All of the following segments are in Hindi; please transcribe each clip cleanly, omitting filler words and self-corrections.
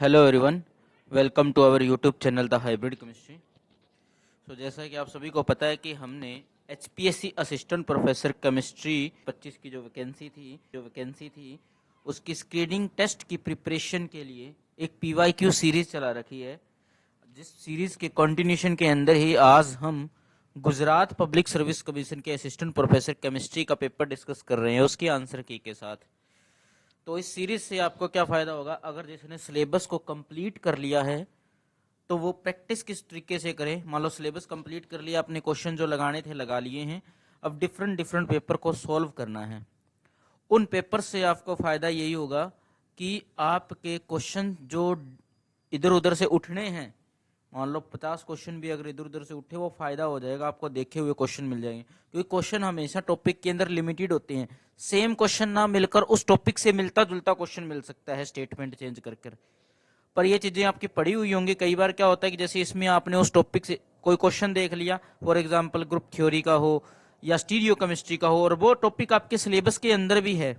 Hello everyone, welcome to our YouTube channel the hybrid chemistry. जैसा कि आप सभी को पता है कि हमने एचपीएससी असिस्टेंट प्रोफेसर केमिस्ट्री 25 की जो वैकेंसी थी उसकी स्क्रीनिंग टेस्ट की प्रिपरेशन के लिए एक पीवाईक्यू सीरीज चला रखी है, जिस सीरीज के कंटिन्यूशन के अंदर ही आज हम गुजरात पब्लिक सर्विस कमीशन के असिस्टेंट प्रोफेसर केमिस्ट्री का पेपर डिस्कस कर रहे हैं उसकी आंसर की के साथ। तो इस सीरीज से आपको क्या फायदा होगा, अगर जिसने सिलेबस को कंप्लीट कर लिया है तो वो प्रैक्टिस किस तरीके से करें। मान लो सिलेबस कंप्लीट कर लिया, अपने क्वेश्चन जो लगाने थे लगा लिए हैं, अब डिफरेंट डिफरेंट पेपर को सॉल्व करना है। उन पेपर से आपको फायदा यही होगा कि आपके क्वेश्चन जो इधर उधर से उठने हैं, मान लो 50 क्वेश्चन भी अगर इधर उधर से उठे, वो फायदा हो जाएगा, आपको देखे हुए क्वेश्चन मिल जाएंगे। क्योंकि क्वेश्चन हमेशा टॉपिक के अंदर लिमिटेड होते हैं, सेम क्वेश्चन ना मिलकर उस टॉपिक से मिलता जुलता क्वेश्चन मिल सकता है स्टेटमेंट चेंज करके। पर ये चीजें आपकी पढ़ी हुई होंगी। कई बार क्या होता है कि जैसे इसमें आपने उस टॉपिक से कोई क्वेश्चन देख लिया, फॉर एग्जाम्पल ग्रुप थ्योरी का हो या स्टीरियो केमिस्ट्री का हो, और वो टॉपिक आपके सिलेबस के अंदर भी है,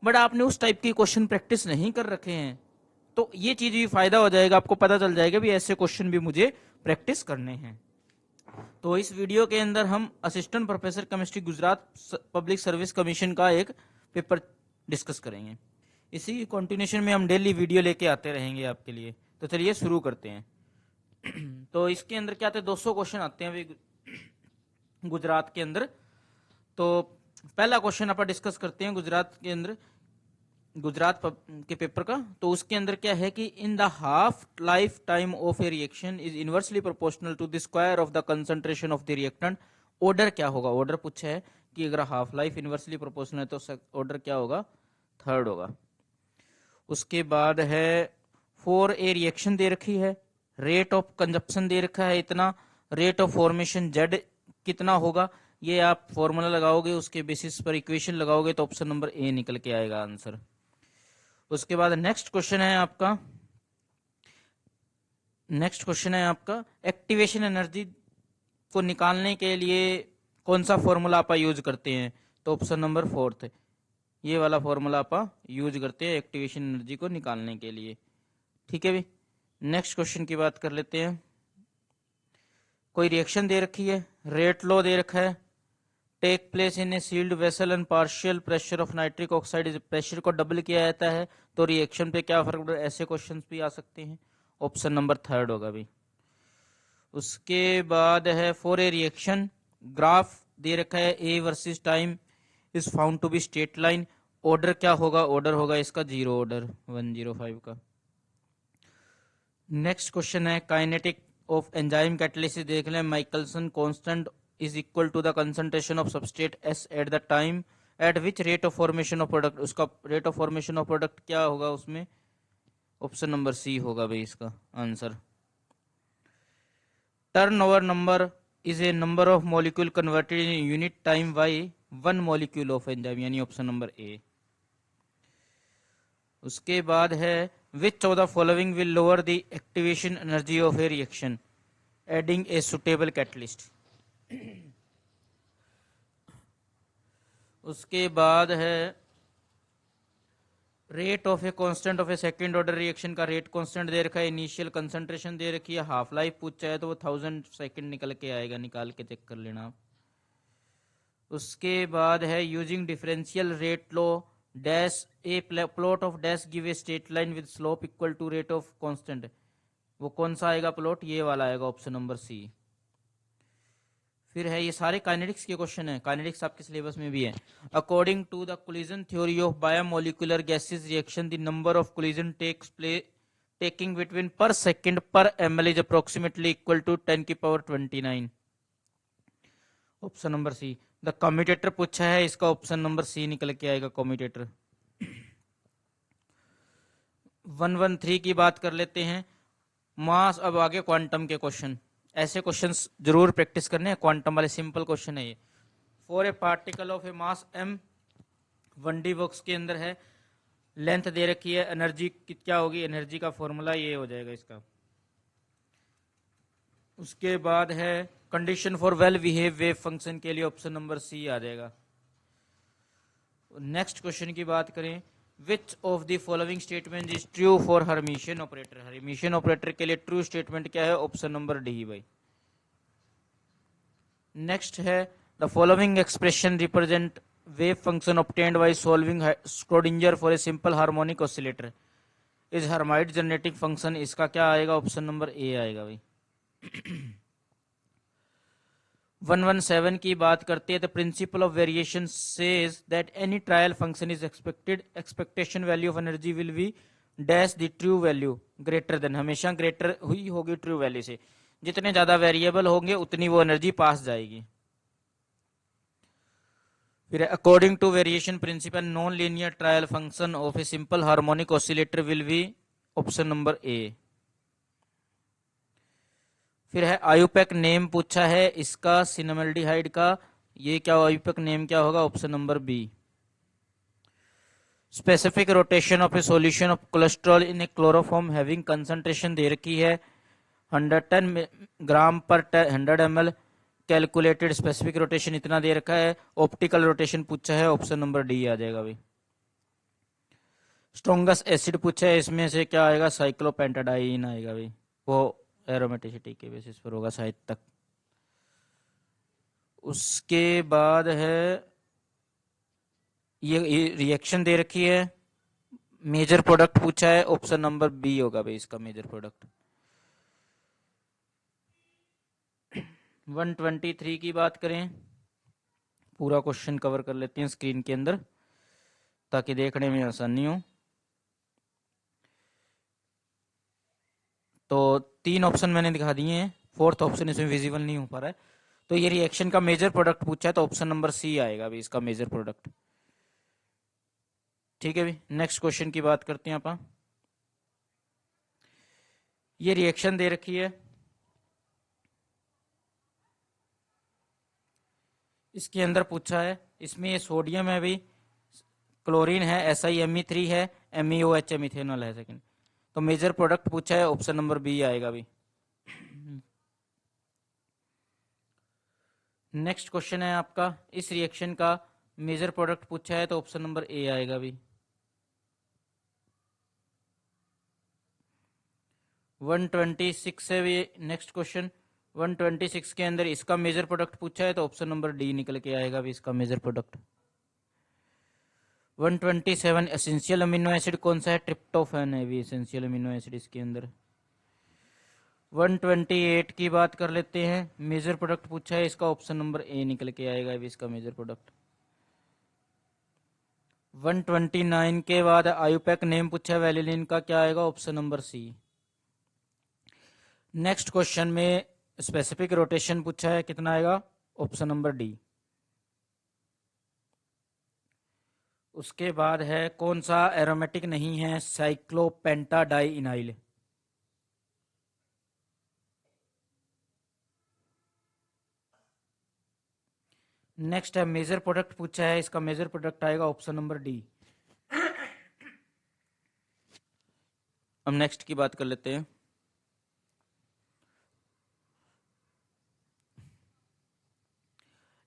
बट आपने उस टाइप की क्वेश्चन प्रैक्टिस नहीं कर रखे हैं, तो ये चीज भी फायदा हो जाएगा, आपको पता चल जाएगा भी ऐसे क्वेश्चन भी मुझे प्रैक्टिस करने हैं। तो इस वीडियो के अंदर हम assistant professor chemistry Gujarat public service commission का एक पेपर डिस्कस करेंगे। इसी कंटिन्यूशन में हम डेली वीडियो लेके आते रहेंगे आपके लिए। तो चलिए शुरू करते हैं। तो इसके अंदर क्या आते हैं, 200 क्वेश्चन आते हैं अभी गुजरात के अंदर। तो पहला क्वेश्चन अपन डिस्कस करते हैं गुजरात के अंदर, गुजरात के पेपर का। तो उसके अंदर क्या है कि in the half life time of a reaction is inversely proportional to the square of the concentration of the reactant. Order क्या होगा, ऑर्डर पूछा है कि अगर हाफ लाइफ इनवर्सली प्रोपोर्शनल है तो ऑर्डर क्या होगा, थर्ड होगा। उसके बाद है फॉर ए रिएक्शन दे रखी है, रेट ऑफ कंजप्शन दे रखा है इतना, रेट ऑफ फॉर्मेशन जेड कितना होगा, ये आप फॉर्मूला लगाओगे, उसके बेसिस पर इक्वेशन लगाओगे तो ऑप्शन नंबर ए निकल के आएगा आंसर। उसके बाद नेक्स्ट क्वेश्चन है आपका एक्टिवेशन एनर्जी को निकालने के लिए कौन सा फॉर्मूला आप यूज करते हैं, तो ऑप्शन नंबर फोर्थ, ये वाला फॉर्मूला आप यूज करते हैं एक्टिवेशन एनर्जी को निकालने के लिए। ठीक है भी, नेक्स्ट क्वेश्चन की बात कर लेते हैं। कोई रिएक्शन दे रखी है, रेट लो दे रखा है, take place in a sealed vessel and partial pressure of nitric oxide, pressure को डबल किया जाता है तो रिएक्शन पे क्या फर्क पड़ता है, ऐसे क्वेश्चंस भी आ सकते हैं, ऑप्शन नंबर थर्ड होगा भी। उसके बाद है फॉर ए रिएक्शन ग्राफ दे रखा है, A versus time is found to be straight line, order क्या होगा, ऑर्डर होगा इसका जीरो ऑर्डर 105 का। नेक्स्ट क्वेश्चन है काइनेटिक ऑफ एंजाइम कैटलिसिस देख लें, Michaelson constant is equal to the concentration of substrate S at the time at which rate of formation of product, उसका rate of formation of product क्या होगा उसमें, ऑप्शन नंबर सी होगा भाई इसका answer. Turnover number is a number of molecule converted in unit time by one molecule of enzyme, यानी ऑप्शन नंबर ए। उसके बाद है which of the following will lower the activation energy of a reaction adding a suitable catalyst. उसके बाद है rate of a constant of A second order reaction का रेट कांस्टेंट दे रखा है, इनिशियल कंसंट्रेशन दे रखी है, हाफ लाइफ पूछा है तो वो 1000 सेकंड निकल के आएगा, निकाल के चेक कर लेना आप। उसके बाद है using differential rate law dash a plot of dash give a straight line with slope equal to rate of constant, वो कौन सा आएगा प्लॉट, ये वाला आएगा ऑप्शन नंबर सी। फिर है ये सारे काइनेटिक्स के क्वेश्चन है, काइनेटिक्स आपके सिलेबस में भी है। According to the collision theory of biomolecular gases reaction the number of collision taking between per second per ml is approximately equal to 10 की power 29, option number C. The commutator पूछा है, इसका ऑप्शन नंबर सी निकल के आएगा कम्यूटेटर। 113 की बात कर लेते हैं, मास। अब आगे क्वांटम के क्वेश्चन, ऐसे क्वेश्चंस जरूर प्रैक्टिस करने हैं, क्वांटम वाले सिंपल क्वेश्चन है ये। For a particle of A mass m 1D box के अंदर है, लेंथ दे रखी है, एनर्जी क्या होगी, एनर्जी का फॉर्मूला ये हो जाएगा इसका। उसके बाद है condition for well behave wave function के लिए ऑप्शन नंबर सी आ जाएगा। नेक्स्ट क्वेश्चन की बात करें, which of the following statement is true for Hermitian operator? Hermitian operator के लिए ट्रू स्टेटमेंट क्या है? ऑप्शन नंबर डी भाई। नेक्स्ट है the following expression represent wave function obtained by solving Schrödinger for a simple harmonic oscillator is Hermite generating function. इसका क्या आएगा? ऑप्शन नंबर ए आएगा भाई। 117 की बात करते हैं। The principle of variation says that any trial function is expected expectation value of energy will be dash the true value greater than, हमेशा ग्रेटर हुई होगी ट्रू वैल्यू से। जितने ज्यादा वेरिएबल होंगे उतनी वो एनर्जी पास जाएगी। फिर according to variation principle non linear trial function of a simple harmonic oscillator will be option number A. फिर है आयुपेक नेम पूछा है इसका सिनेमल्डिहाइड का, ये क्या आयुपेक नेम क्या होगा? Option number B. Specific rotation of a solution of cholesterol in a chloroform having concentration दे रखी है 110 ग्राम पर 100 ml। कैलकुलेटेड स्पेसिफिक रोटेशन इतना दे रखा है। ऑप्टिकल रोटेशन पूछा है, ऑप्शन नंबर डी आ जाएगा भाई। स्ट्रॉन्गेस्ट एसिड पूछा है, इसमें से क्या आएगा? साइक्लोपेंटाडाइन आएगा भाई, वो एरोमेटिसिटी के बेसिस पर होगा शायद तक। उसके बाद है ये रिएक्शन दे रखी है, मेजर प्रोडक्ट पूछा है, ऑप्शन नंबर बी होगा भाई इसका मेजर प्रोडक्ट। 123 की बात करें, पूरा क्वेश्चन कवर कर लेते हैं स्क्रीन के अंदर ताकि देखने में आसानी हो। तो 3 ऑप्शन मैंने दिखा दिए हैं, 4th ऑप्शन इसमें विजिबल नहीं हो पा रहा है। तो ये रिएक्शन का मेजर प्रोडक्ट पूछा है तो ऑप्शन नंबर सी आएगा अभी इसका मेजर प्रोडक्ट। ठीक है भाई, नेक्स्ट क्वेश्चन की बात करते हैं अपन। ये रिएक्शन दे रखी है, इसके अंदर पूछा है, इसमें ये सोडियम है भाई, क्लोरीन है, SiMe3 है, MeOH मिथेनॉल है सेकंड। तो मेजर प्रोडक्ट पूछा है, ऑप्शन नंबर बी आएगा भाई। नेक्स्ट क्वेश्चन है आपका, इस रिएक्शन का मेजर प्रोडक्ट पूछा है तो ऑप्शन नंबर ए आएगा भाई। 126 है भी नेक्स्ट क्वेश्चन। 126 के अंदर इसका मेजर प्रोडक्ट पूछा है तो ऑप्शन नंबर डी निकल के आएगा भी इसका major product. 127 essential amino acid कौन सा है? ट्रिप्टोफैन है भी एसेंशियल अमीनो एसिड इसके अंदर। 128 की बात कर लेते हैं, मेजर प्रोडक्ट पूछा है इसका, ऑप्शन नंबर ए निकल के आएगा अभी इसका मेजर प्रोडक्ट। 129 के बाद आयुपेक नेम पूछा है वैलिलिन का, क्या आएगा? Option number C. Next question में स्पेसिफिक रोटेशन पूछा है, कितना आएगा? Option number D. उसके बाद है कौन सा एरोमेटिक नहीं है? साइक्लोपेंटाडाइइनाइल। नेक्स्ट है मेजर प्रोडक्ट पूछा है, इसका मेजर प्रोडक्ट आएगा ऑप्शन नंबर डी। अब नेक्स्ट की बात कर लेते हैं।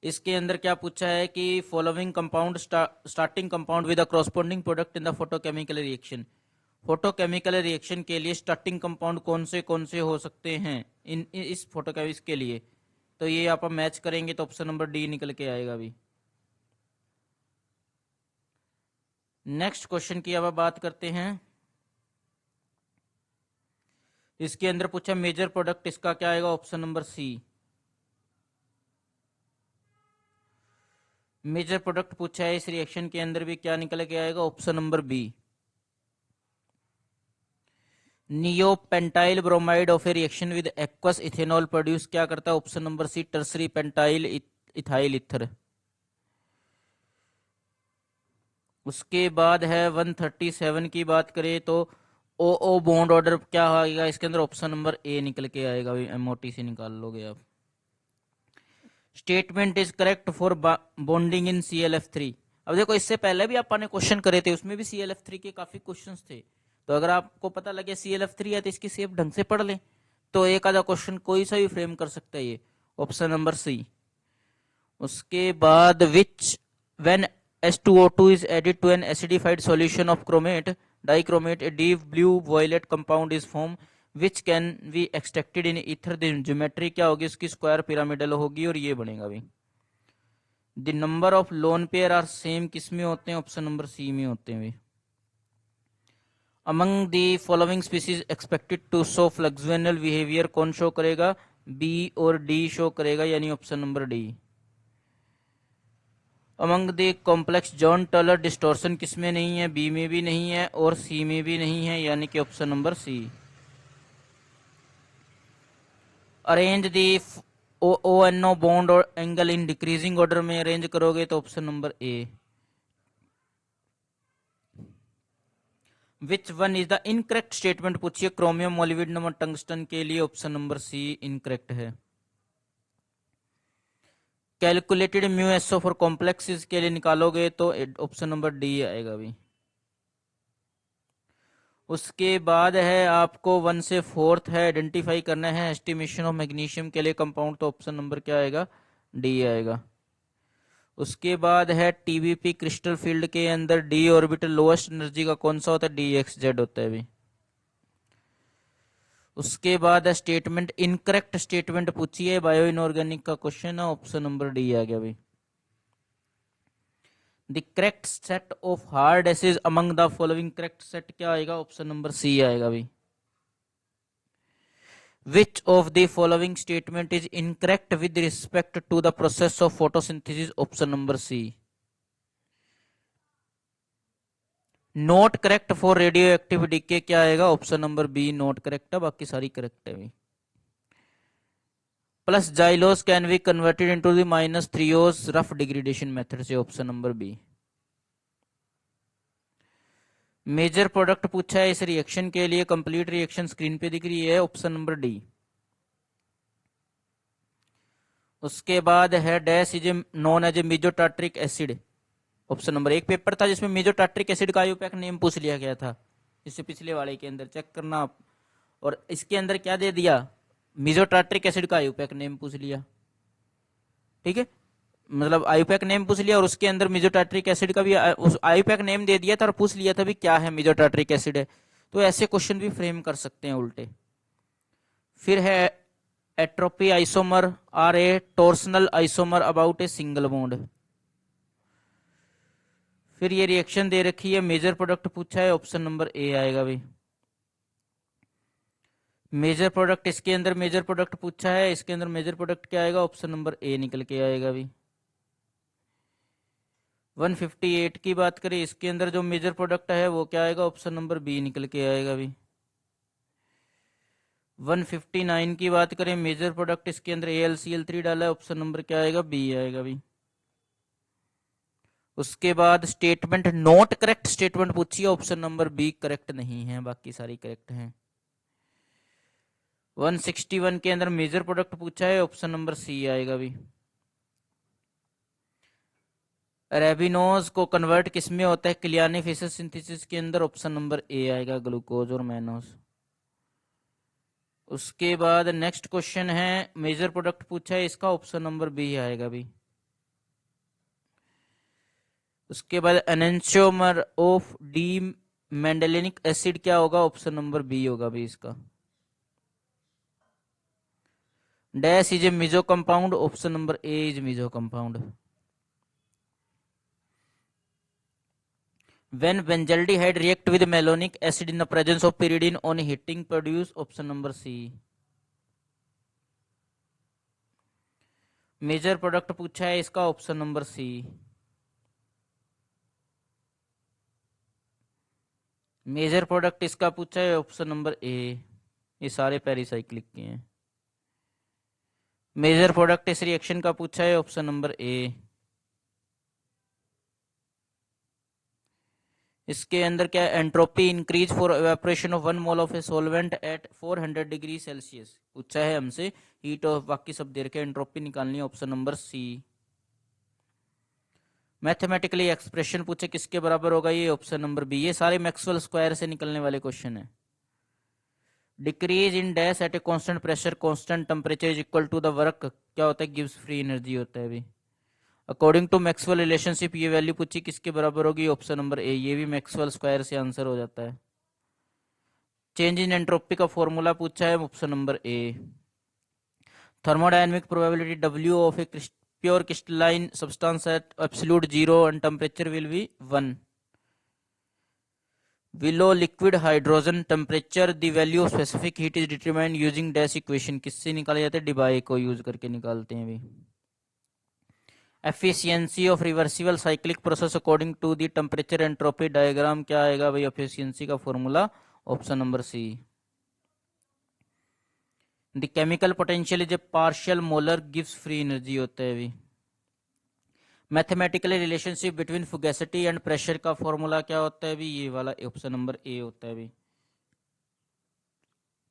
इसके अंदर क्या पूछा है कि following compound starting compound with a corresponding product in the photochemical reaction. Photochemical reaction के लिए स्टार्टिंग कंपाउंड कौन से हो सकते हैं इस फोटोकेमिक्स के लिए? तो ये आप मैच करेंगे तो ऑप्शन नंबर डी निकल के आएगा अभी। नेक्स्ट क्वेश्चन की अब बात करते हैं। इसके अंदर पूछा मेजर प्रोडक्ट, इसका क्या आएगा? Option number C. Major product पूछा है इस रिएक्शन के अंदर भी, क्या निकल के आएगा? Option number B. Neopentyl bromide of a reaction with aqueous ethanol produce क्या करता है? Option number C, tertiary pentyl ethyl ether. उसके बाद है 137 की बात करें तो ओ बॉन्ड ऑर्डर क्या आएगा इसके अंदर? ऑप्शन नंबर ए निकल के आएगा, MOT से निकाल लोगे आप। Statement is correct for bonding in ClF3। अब देखो इससे पहले भी आपने क्वेश्चन करे थे, उसमें भी ClF3 के काफी क्वेश्चंस थे। तो अगर आपको पता लगे ClF3 है तो इसकी शेप ढंग से पढ़ लें, तो एक आधा क्वेश्चन कोई सा भी फ्रेम कर सकता है ये, ऑप्शन नंबर सी। उसके बाद which when H2O2 is added to an acidified solution of chromate, dichromate, a deep blue violet compound is formed which can be extracted in ether. The geometry क्या होगी उसकी? स्क्वायर पिरामिडल होगी और ये बनेगा भाई. The number of lone pair are same किस में होते हैं? ऑप्शन नंबर सी में होते हैं भाई. Among the following species expected to show fluxional behaviour कौन शो करेगा? बी और डी शो करेगा, यानी option number D. Among the complex Jahn Teller distortion किस में नहीं है? बी में भी नहीं है और सी में भी नहीं है, यानी कि option number C. Arrange the ONO bond और एंगल इन डिक्रीजिंग ऑर्डर में अरेंज करोगे तो option number A. Which one is the incorrect statement पूछिए क्रोमियम मोलिब्डेनम और टंगस्टन के लिए. ऑप्शन नंबर सी इनकरेक्ट है. Calculated mu SO for complexes के लिए निकालोगे तो ऑप्शन नंबर डी आएगा भी. उसके बाद है आपको 1 से 4th है आइडेंटिफाई करना है एस्टिमेशन ऑफ मैग्नीशियम के लिए कंपाउंड, तो ऑप्शन नंबर क्या आएगा? डी आएगा. उसके बाद है टीबीपी क्रिस्टल फील्ड के अंदर डी ऑर्बिटल लोएस्ट एनर्जी का कौन सा होता है? DXZ होता है भी. उसके बाद है स्टेटमेंट इनकरेक्ट स्टेटमेंट पूछिए बायो इनऑर्गेनिक का क्वेश्चन है, ऑप्शन नंबर डी आ गया भाई. The correct set of hard acid among the following, correct set क्या आएगा? ऑप्शन नंबर सी आएगा भाई. Which of the following statement is incorrect with respect to the process of photosynthesis? Option number C. Not correct for radioactive decay क्या आएगा? Option number B not correct है, बाकी सारी करेक्ट है. Plus xylose can be converted into the minus threose Ruff degradation method से, option number B. Major product पूछा है इस रिएक्शन के लिए, कंप्लीट रिएक्शन स्क्रीन पे दिख रही है, ऑप्शन नंबर डी. उसके बाद है dash is known as a mesotartaric acid, option number. एक पेपर था जिसमें मेजोटार्ट्रिक एसिड का आईयूपैक नेम पूछ लिया गया था, इससे पिछले वाले के अंदर चेक करना आप. और इसके अंदर क्या दे दिया? मेजोटार्ट्रिक एसिड का आईयूपैक नेम पूछ लिया. ठीक है, मतलब आईयूपैक नेम पूछ लिया और उसके अंदर मेजोटार्ट्रिक एसिड का भी उस आईयूपैक नेम दे दिया था और पूछ लिया था भी क्या है मेजोटार्ट्रिक एसिड है. तो ऐसे क्वेश्चन भी फ्रेम कर सकते हैं उल्टे. फिर है atropisomer are a torsional isomer about a single bond. फिर ये रिएक्शन दे रखी है, मेजर प्रोडक्ट पूछा है, ऑप्शन नंबर ए आएगा भाई. मेजर प्रोडक्ट इसके अंदर मेजर प्रोडक्ट पूछा है, इसके अंदर मेजर प्रोडक्ट क्या आएगा? ऑप्शन नंबर ए निकल के आएगा भाई. 158 की बात करें, इसके अंदर जो मेजर प्रोडक्ट है वो क्या आएगा? ऑप्शन नंबर बी निकल के आएगा भाई. 159 की बात करें, मेजर प्रोडक्ट इसके अंदर AlCl3 डाला है, ऑप्शन नंबर क्या आएगा? बी आएगा भाई. उसके बाद स्टेटमेंट नॉट करेक्ट स्टेटमेंट पूछिए, ऑप्शन नंबर बी करेक्ट नहीं है, बाकी सारी करेक्ट हैं. 161 के अंदर मेजर प्रोडक्ट पूछा है, ऑप्शन नंबर सी आएगा भाई. रेबिनोज को कन्वर्ट किस में होता है? क्लियानिफेसिस सिंथेसिस के अंदर, ऑप्शन नंबर ए आएगा ग्लूकोज और मैनोज. उसके बाद नेक्स्ट क्वेश्चन है, मेजर प्रोडक्ट पूछा है इसका, ऑप्शन नंबर बी आएगा भाई. उसके बाद एनेंशियोमर ऑफ डी मेंडेलिनिक एसिड क्या होगा? ऑप्शन नंबर बी होगा भाई इसका. Dash is a Mizo compound, option number A is Mizo compound. When benzaldehyde react with malonic acid in the presence of pyridine on heating produce, option number C. Major product पूछा है इसका, option number C. Major product इसका पूछा है, ऑप्शन नंबर ए. ये सारे पेरिसाइक्लिक के हैं. मेजर प्रोडक्ट इस रिएक्शन का पूछा है, ऑप्शन नंबर ए. इसके अंदर क्या entropy increase for evaporation of 1 mole of a solvent eight 400 degree Celsius पूछा है हमसे. हीट ऑफ बाकी सब दे रखे, एंट्रोपी निकालनी है, option number C. Mathematically expression पूछे किसके बराबर होगा? ये ऑप्शन नंबर बी. ये सारे मैक्सवेल स्क्वायर से निकलने वाले क्वेश्चन है. Decrease in dash at a constant pressure constant temperature is equal to the work क्या होता है? गिव्स फ्री एनर्जी होता है भी. अकॉर्डिंग टू मैक्सवेल रिलेशनशिप ये वैल्यू पूछी किसके बराबर होगी, ऑप्शन नंबर ए, ये भी मैक्सवेल स्क्वायर से आंसर हो जाता है। चेंज इन एंट्रोपी का फॉर्मूला पूछा है, option number A. Thermodynamic probability W of a pure crystalline substance eight absolute zero and temperature will be 1। Below liquid hydrogen temperature the value of specific heat is determined using dash equation, किससे निकाले जाते हैं, डिबाई को यूज करके निकालते हैं भी। Efficiency of reversible cyclic process according to the temperature entropy diagram क्या आएगा भाई, एफिशिएंसी का formula option number C. The chemical potential is a partial molar गिव्स फ्री एनर्जी होता है भी। Mathematically relationship between fugacity and pressure का फॉर्मूला क्या होता है भी, ये वाला ऑप्शन नंबर ए होता है भी।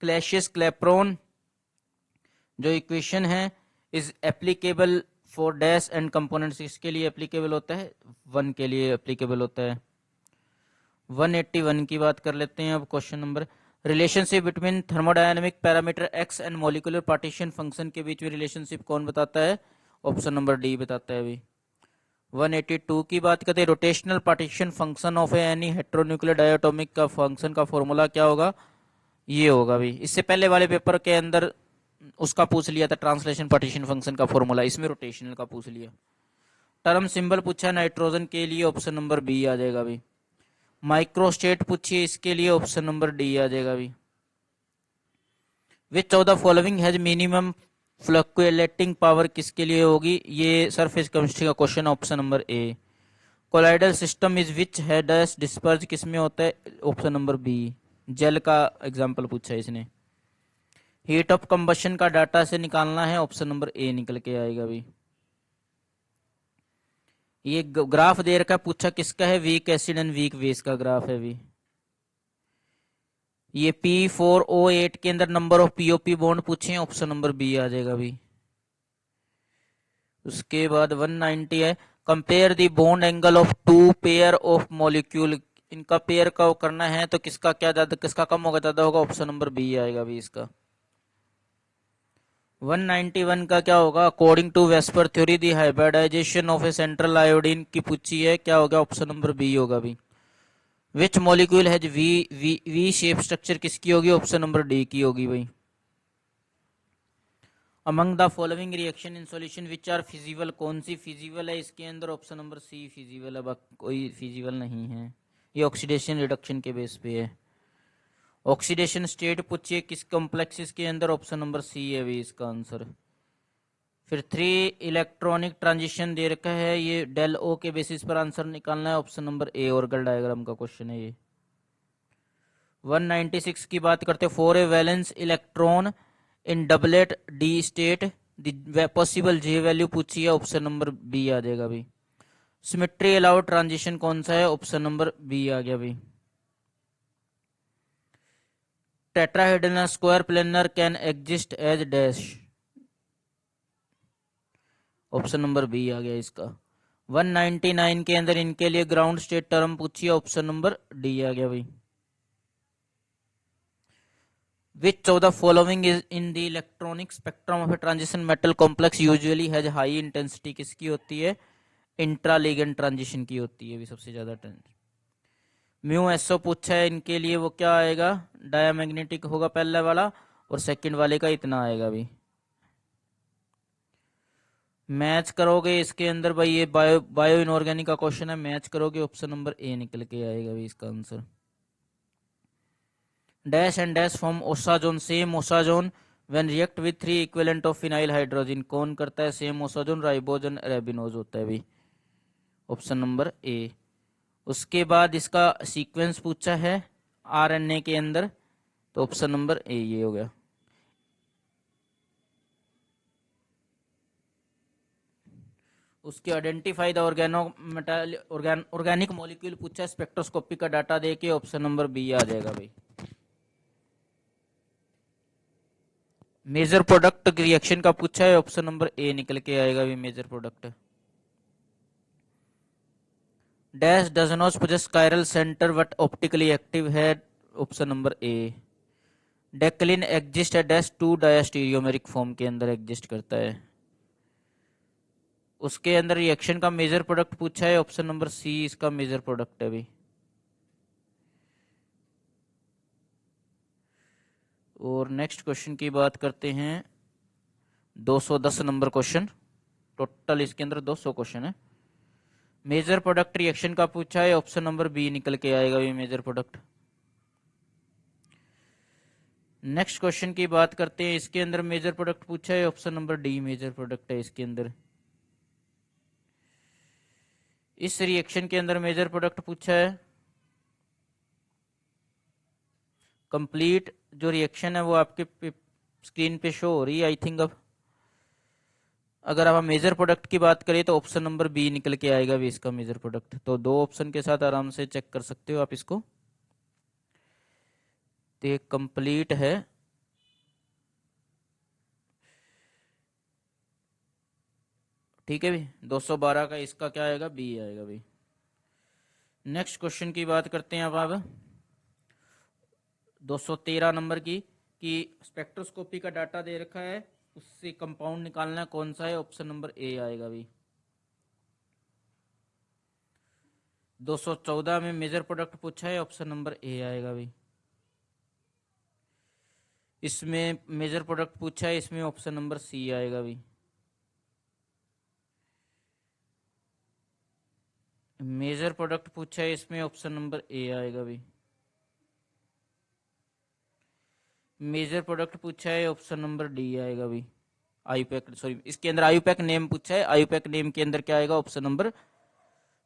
क्लैशियस क्लैप्रोन जो इक्वेशन है is applicable for dash and components, इसके लिए एप्लीकेबल होता है, 1 के लिए एप्लीकेबल होता है। 181 की बात कर लेते हैं अब question number. Relationship between thermodynamic parameter x and molecular partition function के बीच में रिलेशनशिप कौन बताता है, ऑप्शन नंबर डी बताता है भी। 182 की बात करते हैं, rotational partition function of any heteronuclear diatomic का फंक्शन का फॉर्मूला क्या होगा, ये होगा भी। इससे पहले वाले पेपर के अंदर उसका पूछ लिया था, ट्रांसलेशन पार्टीशन फंक्शन का फॉर्मूला, इसमें रोटेशनल का पूछ लिया। टर्म सिंबल पूछा नाइट्रोजन के लिए, ऑप्शन नंबर बी आ जाएगा भी। माइक्रोस्टेट पूछिए, इसके लिए ऑप्शन नंबर डी आ जाएगा भी। Which of the following has minimum fluctuating power, किसके लिए होगी, ये सरफेस केमिस्ट्री का question, option number A. Colloidal system is which है डैश डिस्पर्ज, किसमें होता है, ऑप्शन नंबर बी। जेल का एग्जांपल पूछा है इसने। हीट ऑफ कंबशन का डाटा से निकालना है, ऑप्शन नंबर ए निकल के आएगा भी। ये ग्राफ दे रखा, पूछा किसका है, weak acid and weak base का ग्राफ है भी। ये P4O8 के अंदर नंबर ऑफ पीओपी बॉन्ड पूछे, ऑप्शन नंबर बी आ जाएगा भी। उसके बाद 190 है, compare the bond angle of two pair of molecule, इनका पेयर का करना है तो किसका क्या ज्यादा, किसका कम होगा ज्यादा होगा, ऑप्शन नंबर बी आएगा भी इसका। 191 का क्या होगा, according to VSEPR theory the hybridization of a central iodine की पूछी है, क्या होगा, ऑप्शन नंबर बी होगा भी। Which molecule has V shape structure, किसकी होगी, ऑप्शन नंबर डी की होगी भाई। Among the following reaction in solution which are feasible, कौन सी फिजिबल है इसके अंदर, ऑप्शन नंबर सी फिजिबल है, कोई फिजिबल नहीं है। ये ऑक्सीडेशन रिडक्शन के बेस पे है। ऑक्सीडेशन स्टेट पूछिए किस कॉम्प्लेक्स के अंदर, ऑप्शन नंबर सी है भी इसका आंसर। फिर 3 इलेक्ट्रॉनिक ट्रांजिशन दे रखा है, ये डेल ओ के बेसिस पर आंसर निकालना है, ऑप्शन नंबर ए ऑर्गल डायग्राम का क्वेश्चन है ये। 196 की बात करते हैं, for a valence electron in doublet D state the possible J value पूछी है, ऑप्शन नंबर बी आ जाएगा भी। सिमेट्री अलाउड ट्रांजिशन कौन सा है, ऑप्शन नंबर बी आ गया भी। Tetrahedral square planar can exist as dash, option number B आ गया इसका। 199 के अंदर इनके लिए ग्राउंड स्टेट टर्म पूछिए, ऑप्शन नंबर डी आ गया भाई। Which of the following is in the electronic spectrum of a transition metal complex usually has high intensity, किसकी होती है, इंट्रा लिगेंड ट्रांजिशन की होती है भी सबसे ज्यादा। म्यू एसओ पूछा है, इनके लिए वो क्या आएगा, डायामैग्नेटिक होगा पहले वाला, और सेकंड वाले का इतना आएगा भी। मैच करोगे इसके अंदर भाई, ये बायो इनऑर्गेनिक का क्वेश्चन है, मैच करोगे ऑप्शन नंबर ए निकल के आएगा भी इसका answer. Dash and dash form osazone, same osazone when react with 3 equivalent of phenyl hydrogen, कौन करता है सेम ओसाजोन, राइबोजन रेबिनोज होता है भी, ऑप्शन नंबर ए। उसके बाद इसका सीक्वेंस पूछा है आरएनए के अंदर, तो ऑप्शन नंबर ए ये हो गया। उसके आइडेंटिफाई द ऑर्गेनिक मॉलिक्यूल पूछा है, स्पेक्ट्रोस्कोपी का डाटा देके, ऑप्शन नंबर बी आ जाएगा भाई। मेजर प्रोडक्ट रिएक्शन का पूछा है, ऑप्शन नंबर ए निकल के आएगा भी, major product. Dash does not possess chiral centre but optically active है, ऑप्शन नंबर ए। डेक्लिन एग्जिस्ट है डैश 2 डायस्टीरियोमेरिक फॉर्म के अंदर एग्जिस्ट करता है। उसके अंदर रिएक्शन का मेजर प्रोडक्ट पूछा है, ऑप्शन नंबर सी इसका मेजर प्रोडक्ट है अभी। और नेक्स्ट क्वेश्चन की बात करते हैं, 210 नंबर क्वेश्चन। टोटल इसके अंदर 200 क्वेश्चन है। मेजर प्रोडक्ट रिएक्शन का पूछा है, ऑप्शन नंबर बी निकल के आएगा ये मेजर प्रोडक्ट। नेक्स्ट क्वेश्चन की बात करते हैं, इसके अंदर मेजर प्रोडक्ट पूछा है, option number D major product है इसके अंदर। इस रिएक्शन के अंदर मेजर प्रोडक्ट पूछा है। कंप्लीट जो रिएक्शन है वो आपके स्क्रीन पे शो हो रही है आई थिंक। अब अगर आप मेजर प्रोडक्ट की बात करें तो ऑप्शन नंबर बी निकल के आएगा भी इसका मेजर प्रोडक्ट। तो दो ऑप्शन के साथ आराम से चेक कर सकते हो आप इसको। तो ये कंप्लीट है। ठीक है भी, 212 का इसका क्या आएगा, बी आएगा भी। नेक्स्ट क्वेश्चन की बात करते हैं अब 213 नंबर की, कि स्पेक्ट्रोस्कोपी का डाटा दे रखा है, उससे कंपाउंड निकालना है, कौन सा है, ऑप्शन नंबर ए आएगा भी। 214 में मेजर प्रोडक्ट पूछा है, ऑप्शन नंबर ए आएगा भी। इसमें मेजर प्रोडक्ट पूछा है, इसमें ऑप्शन नंबर सी आएगा भी। मेजर प्रोडक्ट पूछा है, इसमें ऑप्शन नंबर ए आएगा भी। मेजर प्रोडक्ट पूछा है, ऑप्शन नंबर डी आएगा भी। आईयूपैक, सॉरी इसके अंदर आईयूपैक नेम पूछा है, आईयूपैक नेम के अंदर क्या आएगा, ऑप्शन नंबर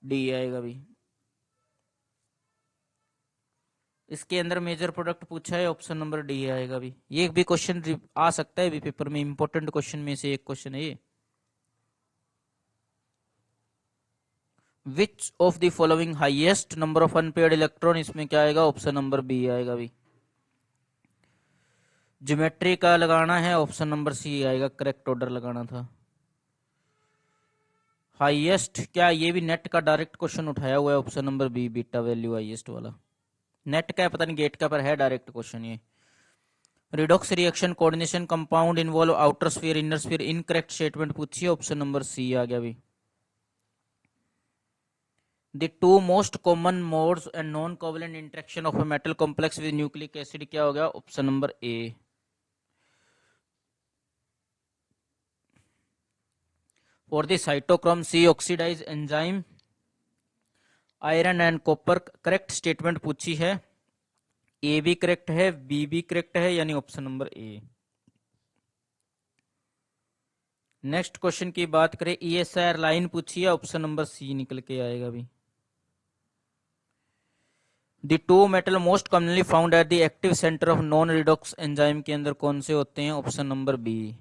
डी आएगा भी। इसके अंदर मेजर प्रोडक्ट पूछा है, ऑप्शन नंबर डी आएगा भी। ये भी क्वेश्चन आ सकता है भी पेपर में, इंपॉर्टेंट क्वेश्चन में से एक क्वेश्चन है ये। Which of the following highest number of unpaired electron, इसमें क्या आएगा, ऑप्शन नंबर बी आएगा भी। ज्योमेट्री का लगाना है, ऑप्शन नंबर सी आएगा, करेक्ट ऑर्डर लगाना था। हाईएस्ट क्या, ये भी नेट का डायरेक्ट क्वेश्चन उठाया हुआ है, option number B beta value highest वाला। नेट का है, पता नहीं गेट का, पर है डायरेक्ट क्वेश्चन ये। Redox reaction coordination compound involve outer sphere inner sphere, incorrect statement पूछी है, ऑप्शन नंबर सी आ गया भी। The two most common modes and non-covalent interaction of a metal complex with nucleic acid क्या हो गया, option number A. For the cytochrome C oxidase enzyme iron and copper, correct statement पूछी है, ए भी करेक्ट है, बी भी करेक्ट है, यानी ऑप्शन नंबर ए। नेक्स्ट क्वेश्चन की बात करें, ESR लाइन पूछी है, ऑप्शन नंबर सी निकल के आएगा भी। The two metal most commonly found at the active center of non redox enzyme के अंदर कौन से होते हैं, option number B.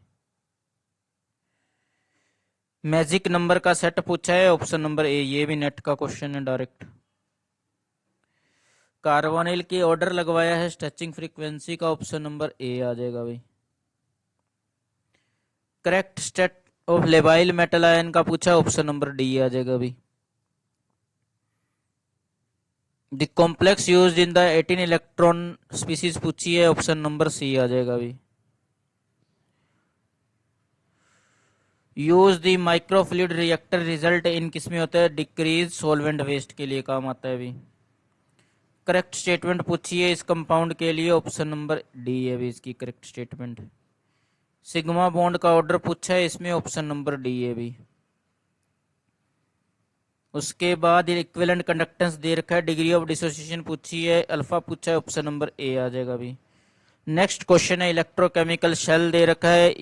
Magic number का सेट पूछा है, ऑप्शन नंबर ए, ये भी नेट का क्वेश्चन है डायरेक्ट। कार्बोनिल की ऑर्डर लगवाया है स्ट्रेचिंग फ्रीक्वेंसी का, ऑप्शन नंबर ए आ जाएगा भाई। Correct state of labile metal ion का पूछा है, ऑप्शन नंबर डी आ जाएगा भाई। The complex used in the 18 electron species पूछी है, ऑप्शन नंबर सी आ जाएगा भाई। Use the microfluid reactor result in किस में होता है, डिक्रीज सॉल्वेंट वेस्ट के लिए काम आता है भी। करेक्ट स्टेटमेंट पूछी है इस कंपाउंड के लिए, ऑप्शन नंबर डी है भी इसकी करेक्ट स्टेटमेंट। सिग्मा बॉन्ड का ऑर्डर पूछा है, इसमें ऑप्शन नंबर डी है भी। उसके बाद इक्विवेलेंट कंडक्टेंस दे रखा है, डिग्री ऑफ डिसोसिएशन पूछी है, अल्फा पूछा है, ऑप्शन नंबर ए आ जाएगा भी। नेक्स्ट क्वेश्चन है, इलेक्ट्रोकेमिकल शेल दे रखा है,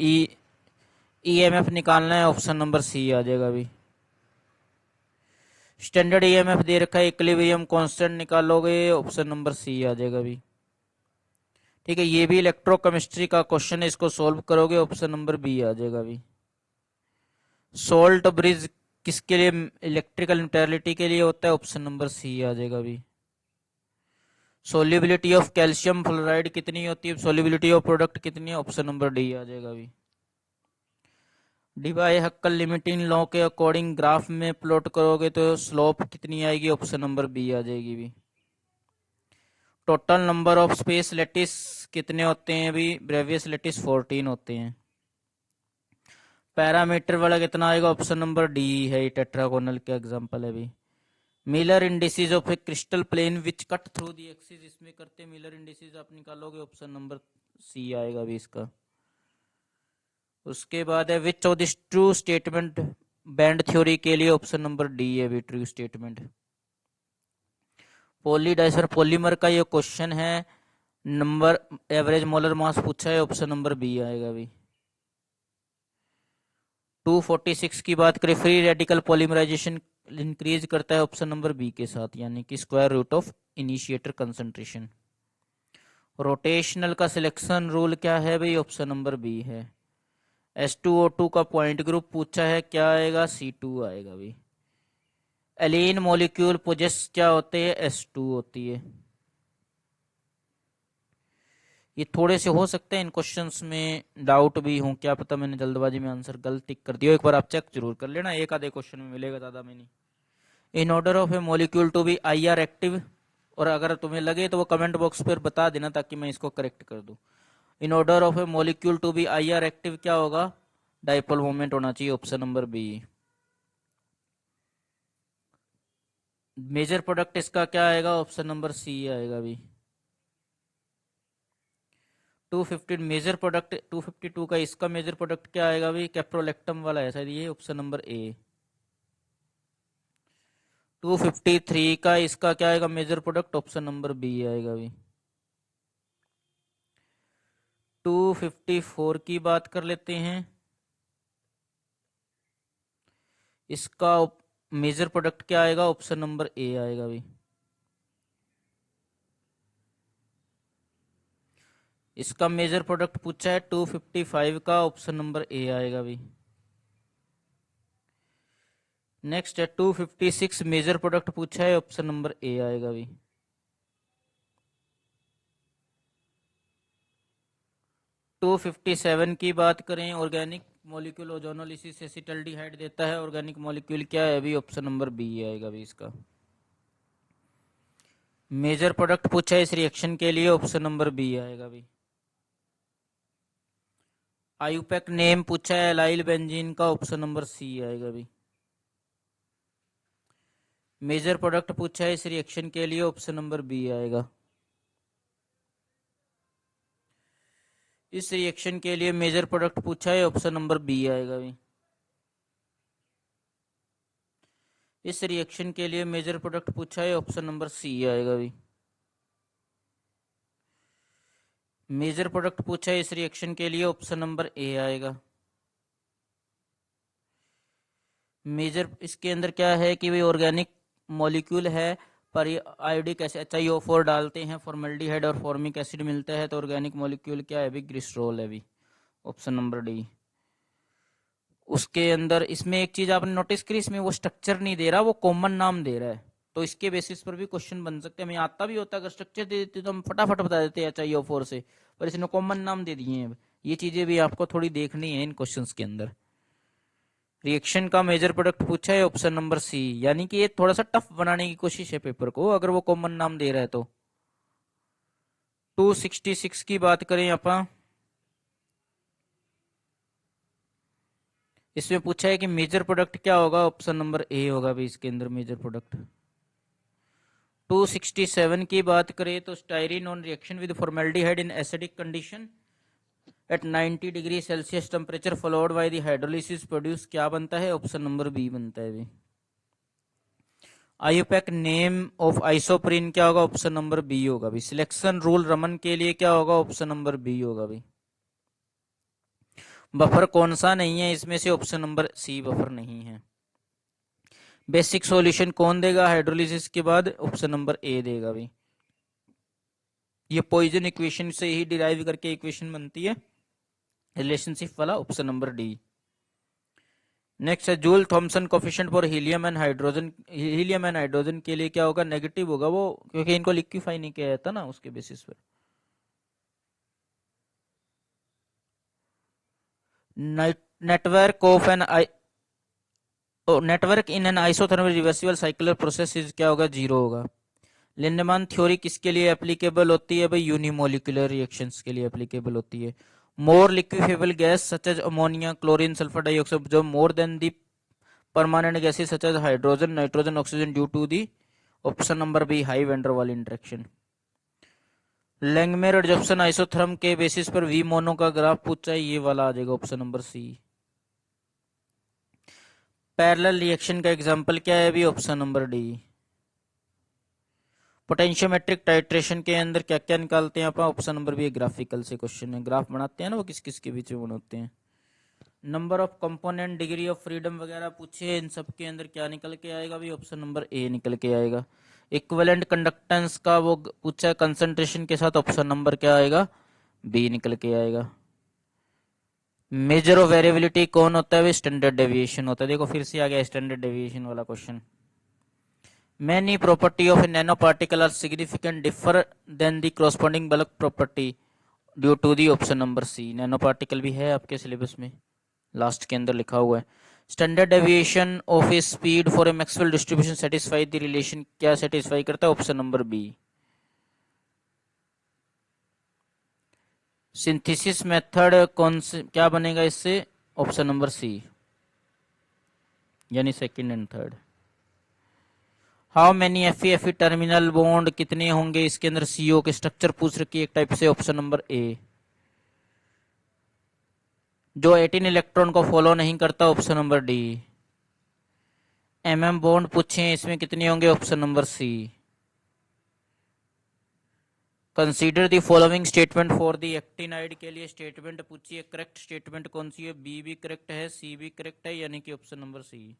ईएमएफ निकालना है, ऑप्शन नंबर सी आ जाएगा भी। स्टैंडर्ड ईएमएफ दे रखा है, इक्विलिब्रियम कांस्टेंट निकालोगे, ऑप्शन नंबर सी आ जाएगा भी। ठीक है, ये भी इलेक्ट्रोकेमिस्ट्री का क्वेश्चन है, इसको सॉल्व करोगे, ऑप्शन नंबर बी आ जाएगा भी। सोल्ट ब्रिज किसके लिए, इलेक्ट्रिकल न्यूट्रलिटी के लिए होता है, ऑप्शन नंबर सी आ जाएगा भी। सोल्युबिलिटी ऑफ कैल्शियम फ्लोराइड कितनी होती है, सोल्युबिलिटी ऑफ प्रोडक्ट कितनी है, ऑप्शन नंबर डी आ जाएगा भी। डिवाई हक्कल लिमिटिंग लॉ के अकॉर्डिंग ग्राफ में प्लॉट करोगे तो स्लोप कितनी आएगी, ऑप्शन नंबर बी आ जाएगी भी। Total number of space lattice कितने होते हैं भी, ब्रेवियस लेटिस 14 होते हैं। पैरामीटर वाला कितना आएगा, ऑप्शन नंबर डी है, ये टेट्रागोनल का एग्जांपल है अभी। Miller indices of a crystal plane which cut through the axis, इसमें करते मिलर इंडिसेस आप निकालोगे, ऑप्शन नंबर सी आएगा अभी इसका। उसके बाद है which of this true statement band theory के लिए, ऑप्शन नंबर डी है अभी ट्रू स्टेटमेंट। पॉलीडाइसर पॉलीमर का ये क्वेश्चन है, नंबर एवरेज मोलर मास पूछा है, ऑप्शन नंबर बी आएगा अभी। 246 की बात करें, फ्री रेडिकल पॉलीमराइजेशन इंक्रीज करता है, ऑप्शन नंबर बी के साथ, यानी कि square root of initiator concentration. Rotational का सिलेक्शन रूल क्या है भाई, ऑप्शन नंबर बी है। H2O2 का पॉइंट ग्रुप पूछा है, क्या आएगा, C2 आएगा भाई। एलीन मॉलिक्यूल पोजेस क्या होते हैं, S2 होती है। ये थोड़े से हो सकते हैं इन क्वेश्चंस में डाउट भी हो, क्या पता मैंने जल्दबाजी में आंसर गलत टिक कर दिया, एक बार आप चेक जरूर कर लेना, एक आधे क्वेश्चन में मिलेगा, ज्यादा में नहीं। In order of a molecule to be IR active, और अगर तुम्हें लगे तो वो कमेंट बॉक्स पर बता देना ताकि मैं इसको करेक्ट कर दूं। In order of a molecule to be IR active क्या होगा, डाइपोल मोमेंट होना चाहिए, option number B. Major product इसका क्या आएगा, ऑप्शन नंबर सी आएगा अभी। 250 मेजर प्रोडक्ट, 252 का इसका मेजर प्रोडक्ट क्या आएगा अभी, कैप्रोलेक्टम वाला है शायद ये, ऑप्शन नंबर ए। 253 का इसका क्या आएगा major product, option number B आएगा अभी। 254 की बात कर लेते हैं, इसका मेजर प्रोडक्ट क्या आएगा, ऑप्शन नंबर ए आएगा अभी। इसका मेजर प्रोडक्ट पूछा है 255 का, ऑप्शन नंबर ए आएगा अभी। नेक्स्ट है 256 मेजर प्रोडक्ट पूछा है, ऑप्शन नंबर ए आएगा अभी। 257 की बात करें, ऑर्गेनिक मॉलिक्यूल ओजोनोलिसिस एसिटल्डिहाइड देता है, ऑर्गेनिक मॉलिक्यूल क्या है अभी, ऑप्शन नंबर बी आएगा अभी इसका। मेजर प्रोडक्ट पूछा है इस रिएक्शन के लिए, ऑप्शन नंबर बी आएगा अभी। आयुपैक नेम पूछा है एलाइल बेंजीन का, ऑप्शन नंबर सी आएगा अभी। मेजर प्रोडक्ट पूछा है इस रिएक्शन के लिए, ऑप्शन नंबर बी आएगा। इस रिएक्शन के लिए मेजर प्रोडक्ट पूछा है, ऑप्शन नंबर बी आएगा अभी। इस रिएक्शन के लिए मेजर प्रोडक्ट पूछा है, ऑप्शन नंबर सी आएगा अभी। मेजर प्रोडक्ट पूछा है इस रिएक्शन के लिए, ऑप्शन नंबर ए आएगा। मेजर इसके अंदर क्या है कि भाई ऑर्गेनिक मॉलिक्यूल है, पर ये आयोडिक एसिड HiO4 डालते हैं, फॉर्मल्डिहाइड और फॉर्मिक एसिड मिलता है, तो ऑर्गेनिक मॉलिक्यूल क्या है अभी, ग्लिसरॉल है अभी, ऑप्शन नंबर डी। उसके अंदर इसमें एक चीज आपने नोटिस करी, इसमें वो स्ट्रक्चर नहीं दे रहा, वो कॉमन नाम दे रहा है, तो इसके बेसिस पर भी क्वेश्चन बन सकते हैं। हमें आता भी होता, अगर स्ट्रक्चर दे देते तो हम फटाफट बता देते हैं HiO4 से, पर इसने कॉमन नाम दे दिए हैं। ये चीजें भी आपको थोड़ी देखनी है इन क्वेश्चंस के अंदर। रिएक्शन का मेजर प्रोडक्ट पूछा है, ऑप्शन नंबर सी, यानी कि ये थोड़ा सा टफ बनाने की कोशिश है पेपर को, अगर वो कॉमन नाम दे रहा है तो। 266 की बात करें अपन, इसमें पूछा है कि मेजर प्रोडक्ट क्या होगा, ऑप्शन नंबर ए होगा भी इसके अंदर मेजर प्रोडक्ट। 267 की बात करें तो styrene on reaction with formaldehyde in acidic condition at 90 degree Celsius temperature followed by the hydrolysis produce क्या बनता है, ऑप्शन नंबर बी बनता है भी। आयुपैक नेम ऑफ आइसोप्रीन क्या होगा, ऑप्शन नंबर बी होगा भी। सिलेक्शन रूल रमन के लिए क्या होगा, ऑप्शन नंबर बी होगा भी। बफर कौन सा नहीं है इसमें से, ऑप्शन नंबर सी बफर नहीं है। बेसिक सॉल्यूशन कौन देगा हाइड्रोलिसिस के बाद, ऑप्शन नंबर ए देगा भी। ये पॉइजन इक्वेशन से ही डिराइव करके इक्वेशन बनती है रिलेशनशिप वाला, ऑप्शन नंबर डी। नेक्स्ट है Joule Thomson coefficient for helium and hydrogen, helium and hydrogen के लिए क्या होगा, नेगेटिव होगा वो, क्योंकि इनको लिक्विफाई नहीं किया जाता ना उसके बेसिस पर। Network of an network in an isothermal reversible cyclic process is क्या होगा, जीरो होगा। लिंडमान थ्योरी किसके लिए एप्लीकेबल होती है भाई, यूनिमोलिकुलर रिएक्शंस के लिए एप्लीकेबल होती है। More liquefiable gas such as ammonia chlorine sulphur dioxide जो more than the permanent gases such as hydrogen nitrogen oxygen due to the option number B high van der Waals interaction. Langmuir adsorption isotherm के बेसिस पर वी मोनो का ग्राफ पूछा है, ये वाला आ जाएगा option number C. Parallel reaction का एग्जांपल क्या है अभी, option number D. Potentiometric titration के अंदर क्या क्या निकालते हैं आप, ऑप्शन नंबर बी। ग्राफिकल से क्वेश्चन है, ग्राफ बनाते हैं ना वो किस किस के बीच में बनाते हैं। Number of component degree of freedom वगैरह पूछे, इन सब के अंदर क्या निकल के आएगा भी, ऑप्शन नंबर ए निकल के आएगा। इक्विवेलेंट कंडक्टेंस का वो पूछा है कंसंट्रेशन के साथ, ऑप्शन नंबर क्या आएगा, बी निकल के आएगा। मेजर ऑफ वेरिएबिलिटी कौन होता है, स्टैंडर्ड डेविएशन होता है। देखो फिर से आ गया स्टैंडर्ड डेविएशन वाला question. Many property of a nano particle are significant differ than the corresponding bulk property due to the, option number C. Nano particle भी है आपके सिलेबस में, लास्ट के अंदर लिखा हुआ है। Standard deviation of a speed for a Maxwell distribution satisfy the relation, क्या सेटिस्फाई करता है, option number B. Synthesis method कौन से क्या बनेगा इससे, ऑप्शन नंबर सी, यानी second and third. How many F terminal bond कितने होंगे इसके अंदर, सीओ के स्ट्रक्चर पूछ रखी है एक टाइप से, ऑप्शन नंबर ए। जो 18 इलेक्ट्रॉन को फॉलो नहीं करता, option number D. MM bond पूछे इसमें कितने होंगे, option number C. Consider the following statement for the actinide के लिए स्टेटमेंट पूछिए, करेक्ट स्टेटमेंट कौन सी है, बी भी करेक्ट है सी भी करेक्ट है, यानी कि ऑप्शन नंबर सी।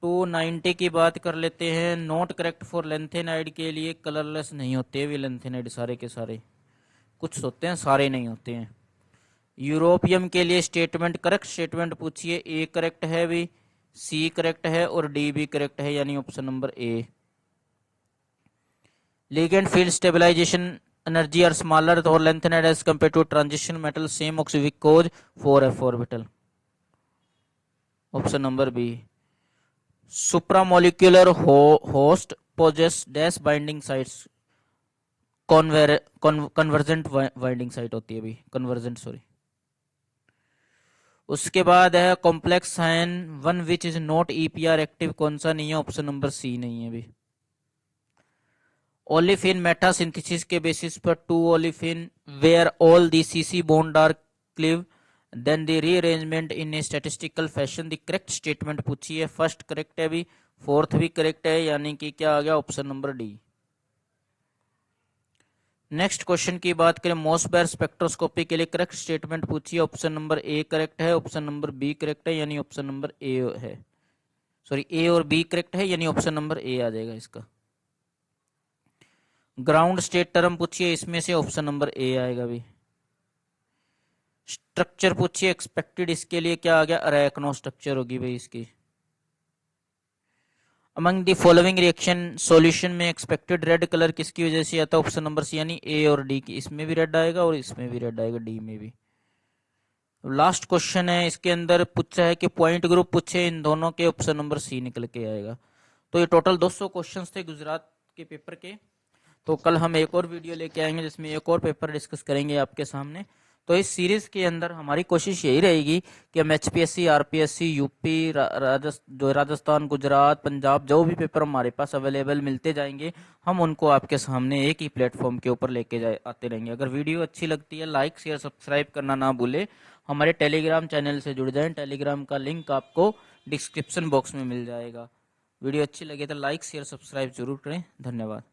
290 की बात कर लेते हैं। नॉट करेक्ट फॉर लेंथेनाइड के लिए, कलरलेस नहीं होते वे लेंथेनाइड सारे के सारे, कुछ होते हैं सारे नहीं होते हैं। यूरोपियम के लिए स्टेटमेंट करेक्ट स्टेटमेंट पूछिए, ए करेक्ट है भी, सी करेक्ट है और डी भी करेक्ट है, यानी option number A. Ligand field stabilisation energy are smaller और lanthanide as compare to transition metal same ऑक्सीविकोज 4f orbital, option number B. Supramolecular host possess dash binding sites, convergent binding site होती है भी, कन्वर्जेंट सॉरी। उसके बाद है complex ion one which is not EPR active, कौन सा नहीं है, ऑप्शन नंबर सी नहीं है भी। ओलिफिन मेटा सिंथेसिस के बेसिस पर 2 olefin where all the CC bond are cleave then the rearrangement in a statistical fashion, the correct statement पूछी है। फर्स्ट करेक्ट है भी, फोर्थ भी करेक्ट है, यानी कि क्या आ गया, option number D. Next question की बात करें, मोसबेयर स्पेक्ट्रोस्कोपी के लिए करेक्ट स्टेटमेंट पूछिए, ऑप्शन नंबर ए करेक्ट है, ऑप्शन नंबर बी करेक्ट है, यानी ऑप्शन नंबर ए है, सॉरी ए और बी करेक्ट है, यानी ऑप्शन नंबर ए आ जाएगा इसका। ग्राउंड स्टेट टर्म पूछिए, इसमें से ऑप्शन नंबर ए आएगा भी। स्ट्रक्चर पूछिए एक्सपेक्टेड, इसके लिए क्या आ गया, अरेकनो स्ट्रक्चर होगी भाई इसकी। Among the following reaction solution में एक्सपेक्टेड रेड कलर किसकी वजह से आता है, ऑप्शन नंबर सी, यानी ए और डी की, इसमें भी रेड आएगा और इसमें भी रेड आएगा, डी में भी। लास्ट क्वेश्चन है इसके अंदर पूछा है कि पॉइंट ग्रुप पूछे, इन दोनों के, ऑप्शन नंबर सी निकल के आएगा। तो ये टोटल 200 क्वेश्चंस थे गुजरात के पेपर के। तो कल हम एक और वीडियो लेके आएंगे जिसमें एक और पेपर डिस्कस करेंगे आपके सामने। तो इस सीरीज के अंदर हमारी कोशिश यही रहेगी कि हम HPSC, RPSC, UP, Rajasthan, Gujarat, Punjab, जो भी पेपर हमारे पास अवेलेबल मिलते जाएंगे, हम उनको आपके सामने एक ही प्लेटफॉर्म के ऊपर लेके आते रहेंगे। अगर वीडियो अच्छी लगती है, लाइक शेयर सब्सक्राइब करना ना भूले। हमारे टेलीग्राम चैनल से जुड़ जाएं, टेलीग्राम का लिंक आपको डिस्क्रिप्शन बॉक्स में मिल जाएगा। वीडियो अच्छी लगे तो लाइक शेयर सब्सक्राइब जरूर करें। धन्यवाद।